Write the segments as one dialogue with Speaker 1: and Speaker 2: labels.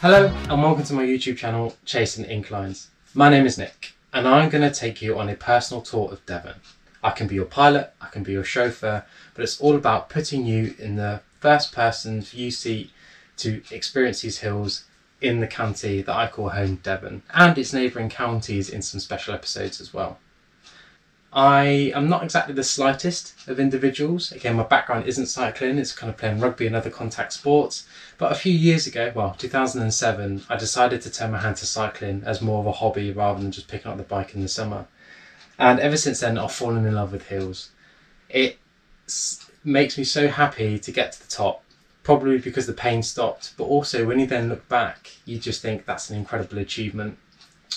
Speaker 1: Hello and welcome to my YouTube channel, Chasing Inclines. My name is Nick and I'm going to take you on a personal tour of Devon. I can be your pilot, I can be your chauffeur, but it's all about putting you in the first person view seat to experience these hills in the county that I call home, Devon, and its neighbouring counties in some special episodes as well. I am not exactly the slightest of individuals. Again, my background isn't cycling, it's kind of playing rugby and other contact sports. But a few years ago, well, 2007, I decided to turn my hand to cycling as more of a hobby rather than just picking up the bike in the summer. And ever since then, I've fallen in love with hills. It makes me so happy to get to the top, probably because the pain stopped, but also when you then look back, you just think that's an incredible achievement.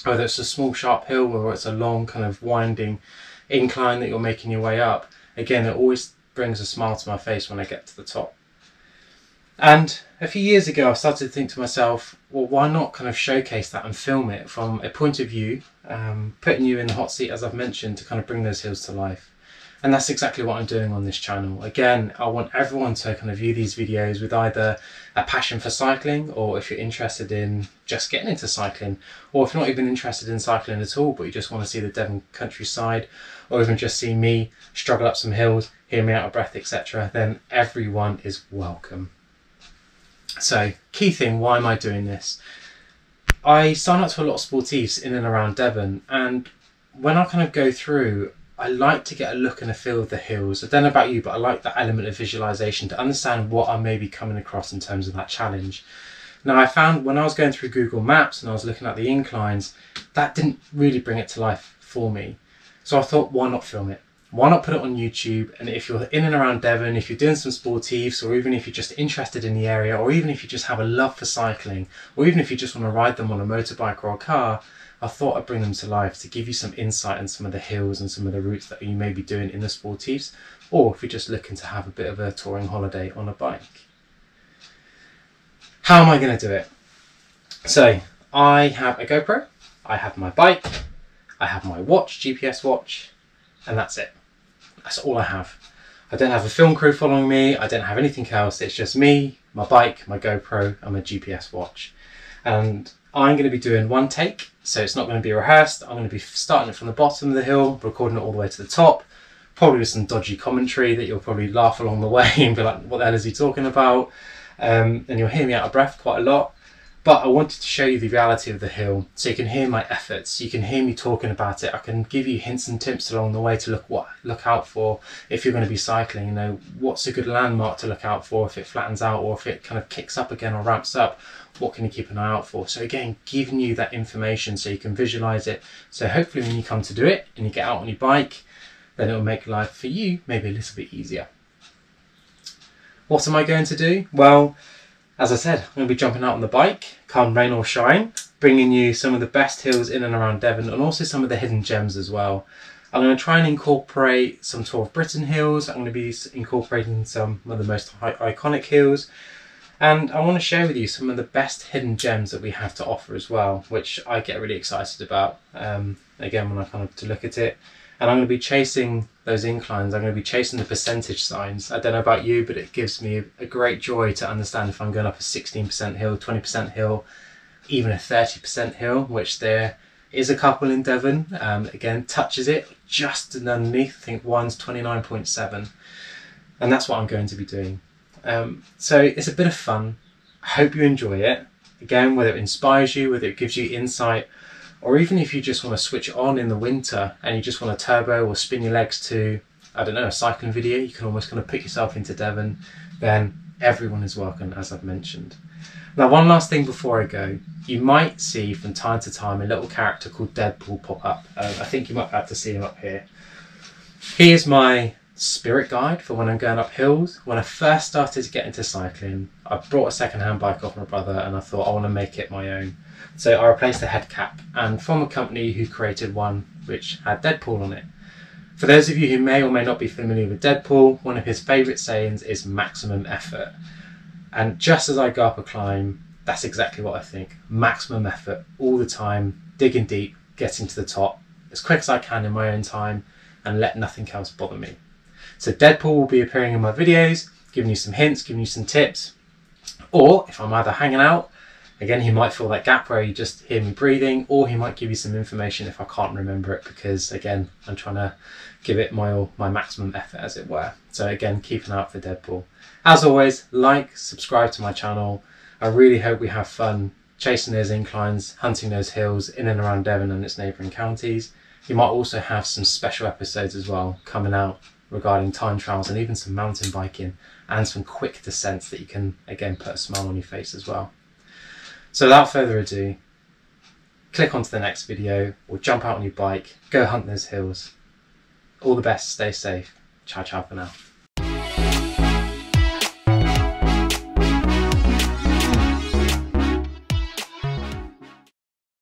Speaker 1: Whether it's a small sharp hill or it's a long kind of winding incline that you're making your way up, again, it always brings a smile to my face when I get to the top. And a few years ago I started to think to myself, well, why not kind of showcase that and film it from a point of view, putting you in the hot seat, as I've mentioned, to kind of bring those hills to life. And that's exactly what I'm doing on this channel. Again, I want everyone to kind of view these videos with either a passion for cycling, or if you're interested in just getting into cycling, or if you're not even interested in cycling at all, but you just want to see the Devon countryside, or even just see me struggle up some hills, hear me out of breath, etc., then everyone is welcome. So, key thing, why am I doing this? I sign up to a lot of sportives in and around Devon, and when I kind of go through, I like to get a look and a feel of the hills. I don't know about you, but I like that element of visualization to understand what I may be coming across in terms of that challenge. Now, I found when I was going through Google Maps and I was looking at the inclines, that didn't really bring it to life for me. So I thought, why not film it? Why not put it on YouTube? And if you're in and around Devon, if you're doing some sportives, or even if you're just interested in the area, or even if you just have a love for cycling, or even if you just want to ride them on a motorbike or a car, I thought I'd bring them to life to give you some insight on some of the hills and some of the routes that you may be doing in the sportives, or if you're just looking to have a bit of a touring holiday on a bike. How am I going to do it? So I have a GoPro, I have my bike, I have my watch, GPS watch, and that's it. That's all I have. I don't have a film crew following me, I don't have anything else, it's just me, my bike, my GoPro and my GPS watch. And I'm going to be doing one take, so it's not going to be rehearsed. I'm going to be starting it from the bottom of the hill, recording it all the way to the top, probably with some dodgy commentary that you'll probably laugh along the way and be like, what the hell is he talking about? And you'll hear me out of breath quite a lot. But I wanted to show you the reality of the hill, so you can hear my efforts, you can hear me talking about it. I can give you hints and tips along the way to look out for if you're going to be cycling. You know, what's a good landmark to look out for if it flattens out, or if it kind of kicks up again or ramps up, what can you keep an eye out for? So again, giving you that information so you can visualize it. So hopefully when you come to do it and you get out on your bike, then it will make life for you maybe a little bit easier. What am I going to do? Well, as I said, I'm going to be jumping out on the bike, come rain or shine, bringing you some of the best hills in and around Devon, and also some of the hidden gems as well. I'm going to try and incorporate some Tour of Britain hills. I'm going to be incorporating some of the most iconic hills. And I want to share with you some of the best hidden gems that we have to offer as well, which I get really excited about, again, when I kind of to look at it. And I'm going to be chasing those inclines. I'm going to be chasing the percentage signs. I don't know about you, but it gives me a great joy to understand if I'm going up a 16% hill, 20% hill, even a 30% hill, which there is a couple in Devon. Again, touches it just underneath. I think one's 29.7. And that's what I'm going to be doing. So it's a bit of fun. I hope you enjoy it. Again, whether it inspires you, whether it gives you insight, or even if you just want to switch on in the winter and you just want to turbo or spin your legs to, I don't know, a cycling video, you can almost kind of put yourself into Devon, then everyone is welcome, as I've mentioned. Now, one last thing before I go. You might see from time to time a little character called Deadpool pop up. I think you might be able to see him up here. He is my spirit guide for when I'm going up hills. When I first started to get into cycling, I brought a second-hand bike off my brother and I thought I want to make it my own. So I replaced the head cap, and from a company who created one which had Deadpool on it. For those of you who may or may not be familiar with Deadpool, one of his favourite sayings is maximum effort. And just as I go up a climb, that's exactly what I think. Maximum effort all the time, digging deep, getting to the top as quick as I can in my own time, and let nothing else bother me. So Deadpool will be appearing in my videos, giving you some hints, giving you some tips, or if I'm either hanging out Again, he might fill that gap where you just hear me breathing, or he might give you some information if I can't remember it, because again, I'm trying to give it my maximum effort, as it were. So again, keep an eye out for Deadpool. As always, like, subscribe to my channel. I really hope we have fun chasing those inclines, hunting those hills in and around Devon and its neighbouring counties. You might also have some special episodes as well coming out regarding time trials and even some mountain biking and some quick descents that you can, again, put a smile on your face as well. So without further ado, click onto the next video or jump out on your bike, go hunt those hills. All the best, stay safe. Ciao, ciao for now.